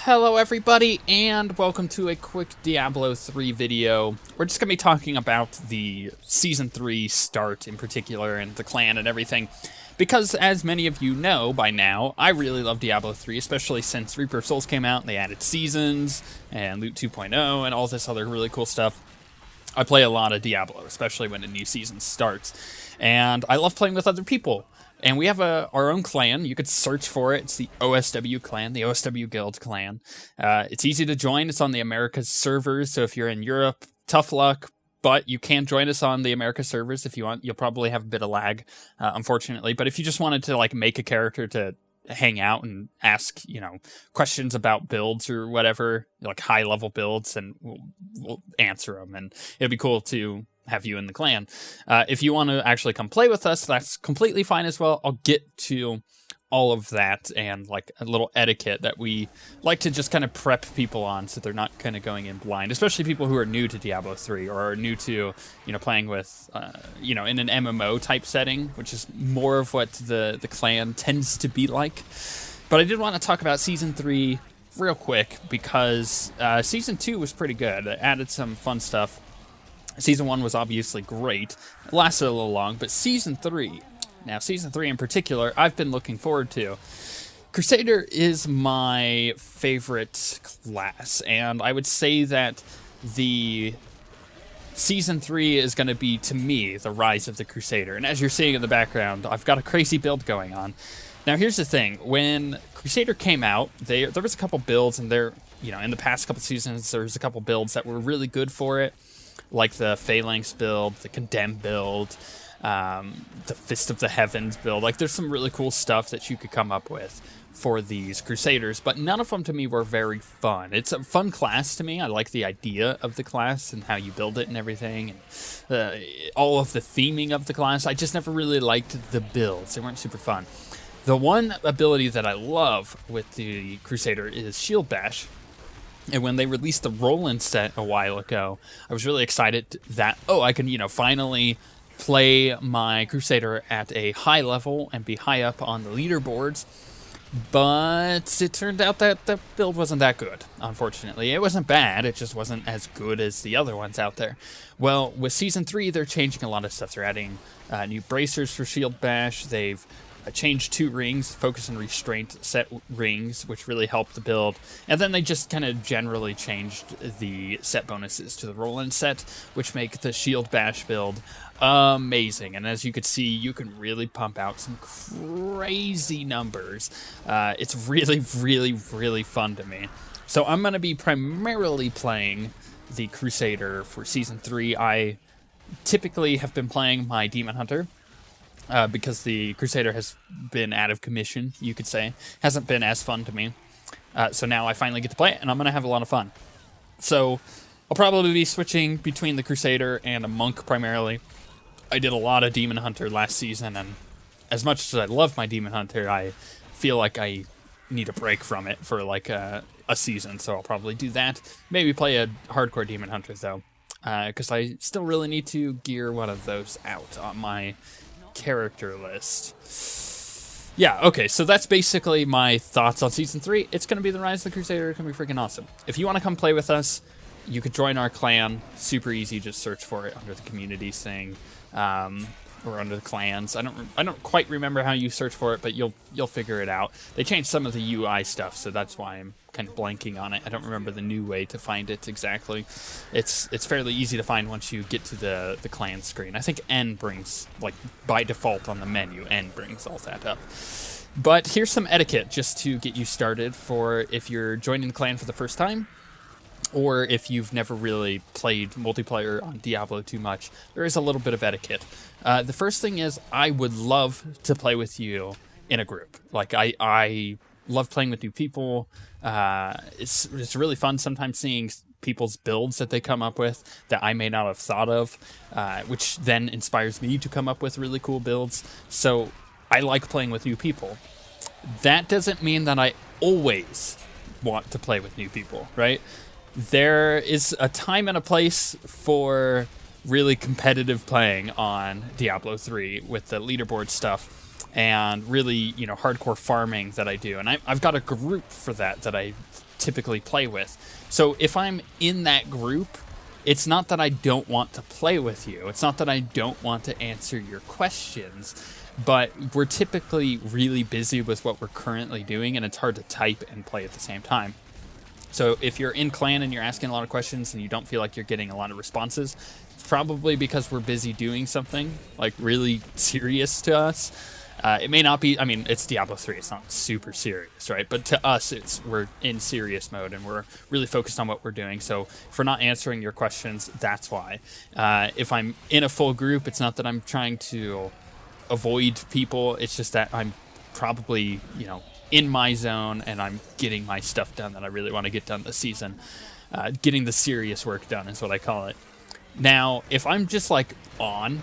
Hello everybody, and welcome to a quick Diablo 3 video. We're just going to be talking about the Season 3 start in particular, and the clan and everything. Because, as many of you know by now, I really love Diablo 3, especially since Reaper of Souls came out, and they added seasons, and Loot 2.0, and all this other really cool stuff. I play a lot of Diablo, especially when a new season starts. And I love playing with other people. And we have our own clan. You could search for it. It's the OSW clan, the OSWguild clan. It's easy to join. It's on the Americas servers. So if you're in Europe, tough luck. But you can join us on the America servers if you want. You'll probably have a bit of lag, unfortunately. But if you just wanted to like make a character to hang out and ask, questions about builds or whatever, like high-level builds, and we'll answer them. And it'd be cool to have you in the clan. If you want to actually come play with us, that's completely fine as well. I'll get to all of that and like a little etiquette that we like to just kind of prep people on so they're not kind of going in blind, especially people who are new to Diablo 3 or are new to, playing with, in an MMO type setting, which is more of what the clan tends to be like. But I did want to talk about Season 3 real quick because Season 2 was pretty good. It added some fun stuff. Season 1 was obviously great. It lasted a little long, but Season 3... Now, Season 3 in particular, I've been looking forward to. Crusader is my favorite class, and I would say that the Season 3 is going to be, to me, the rise of the Crusader. And as you're seeing in the background, I've got a crazy build going on. Now, here's the thing. When Crusader came out, there was a couple builds, and in the past couple seasons, there was a couple builds that were really good for it, like the Phalanx build, the Condemn build, the Fist of the Heavens build. Like, there's some really cool stuff that you could come up with for these Crusaders, but none of them to me were very fun. It's a fun class to me. I like the idea of the class and how you build it and everything, and all of the theming of the class. I just never really liked the builds. They weren't super fun. The one ability that I love with the Crusader is Shield Bash. And when they released the Roland set a while ago, I was really excited that, I can, finally play my Crusader at a high level and be high up on the leaderboards. But it turned out that the build wasn't that good, unfortunately. It wasn't bad, it just wasn't as good as the other ones out there. Well, with Season 3, they're changing a lot of stuff. They're adding new bracers for Shield Bash. They've changed 2 rings, Focus and Restraint set rings, which really helped the build. And then they just kind of generally changed the set bonuses to the Roland set, which make the Shield Bash build amazing. And as you can see, you can really pump out some crazy numbers. It's really, really, really fun to me. So I'm going to be primarily playing the Crusader for Season 3. I typically have been playing my Demon Hunter, because the Crusader has been out of commission, you could say. Hasn't been as fun to me. So now I finally get to play it, and I'm going to have a lot of fun. So I'll probably be switching between the Crusader and a Monk primarily. I did a lot of Demon Hunter last season, and as much as I love my Demon Hunter, I feel like I need a break from it for like a season, so I'll probably do that. Maybe play a hardcore Demon Hunter, though, because I still really need to gear one of those out on my character list. Yeah, okay, so that's basically my thoughts on Season 3. It's going to be the Rise of the Crusader. It's going to be freaking awesome. If you want to come play with us, you could join our clan. Super easy, just search for it under the communities thing, or under the clans. I don't quite remember how you search for it, but you'll figure it out. They changed some of the UI stuff, so that's why I'm kind of blanking on it. I don't remember the new way to find it exactly. It's fairly easy to find once you get to the clan screen. I think N brings, like, by default on the menu, N brings all that up. But here's some etiquette just to get you started for if you're joining the clan for the first time, or if you've never really played multiplayer on Diablo too much. There is a little bit of etiquette. The first thing is, I would love to play with you in a group. Like, I love playing with new people. It's really fun sometimes seeing people's builds that they come up with that I may not have thought of, which then inspires me to come up with really cool builds. So I like playing with new people. That doesn't mean that I always want to play with new people, right? There is a time and a place for really competitive playing on Diablo 3 with the leaderboard stuff. and really, you know, hardcore farming that I do. And I've got a group for that I typically play with. So if I'm in that group, it's not that I don't want to play with you. It's not that I don't want to answer your questions, but we're typically really busy with what we're currently doing, and it's hard to type and play at the same time. So if you're in clan and you're asking a lot of questions and you don't feel like you're getting a lot of responses, it's probably because we're busy doing something like really serious to us. It may not be, I mean, it's Diablo 3, it's not super serious, right? But to us, we're in serious mode and we're really focused on what we're doing. So if we're not answering your questions, that's why. If I'm in a full group, it's not that I'm trying to avoid people, it's just that I'm probably, you know, in my zone and I'm getting my stuff done that I really want to get done this season. Getting the serious work done is what I call it. Now, if I'm just like on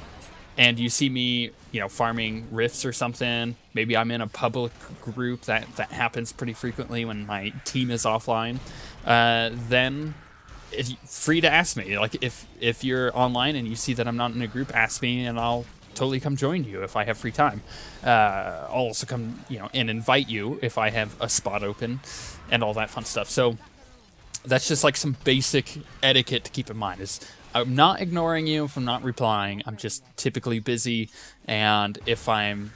and you see me, you know, farming rifts or something, maybe I'm in a public group, that happens pretty frequently when my team is offline, then it's free to ask me. Like if you're online and you see that I'm not in a group, ask me and I'll totally come join you if I have free time. I'll also come, you know, and invite you if I have a spot open and all that fun stuff. So that's just like some basic etiquette to keep in mind. Is I'm not ignoring you if I'm not replying. I'm just typically busy, and if I'm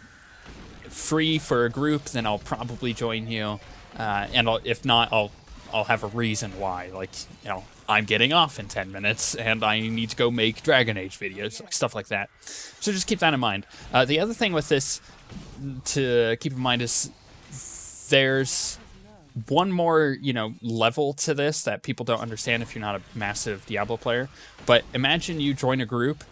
free for a group, then I'll probably join you. And if not, I'll have a reason why. Like, you know, I'm getting off in 10 minutes, and I need to go make Dragon Age videos, like stuff like that. So just keep that in mind. The other thing with this to keep in mind is there's one more, you know, level to this that people don't understand if you're not a massive Diablo player. But imagine you join a group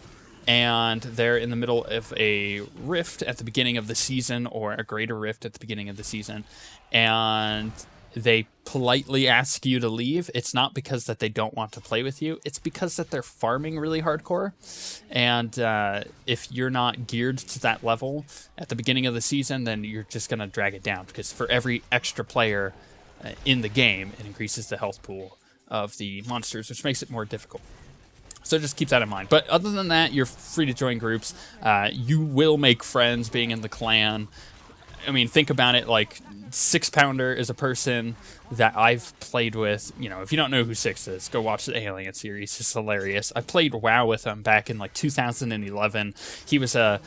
and they're in the middle of a rift at the beginning of the season, or a greater rift at the beginning of the season, and they politely ask you to leave. It's not because that they don't want to play with you. It's because that they're farming really hardcore. And if you're not geared to that level at the beginning of the season, then you're just going to drag it down, because for every extra player in the game, it increases the health pool of the monsters, which makes it more difficult. So just keep that in mind. But other than that, you're free to join groups. You will make friends being in the clan. I mean, think about it, like Six Pounder is a person that I've played with. You know, if you don't know who Six is, go watch the Alien series. It's hilarious. I played WoW with him back in like 2011. He was a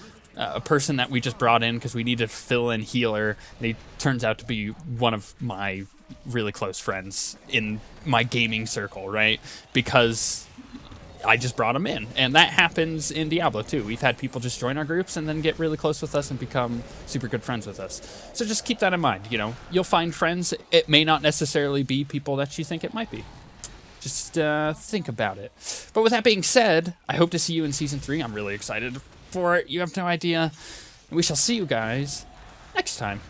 person that we just brought in because we needed a fill-in healer, and he turns out to be one of my really close friends in my gaming circle, right? Because I just brought him in, and that happens in Diablo too. We've had people just join our groups and then get really close with us and become super good friends with us. So just keep that in mind. You know, you'll find friends. It may not necessarily be people that you think it might be. Just think about it. But with that being said, I hope to see you in Season 3. I'm really excited for it. You have no idea. And we shall see you guys next time.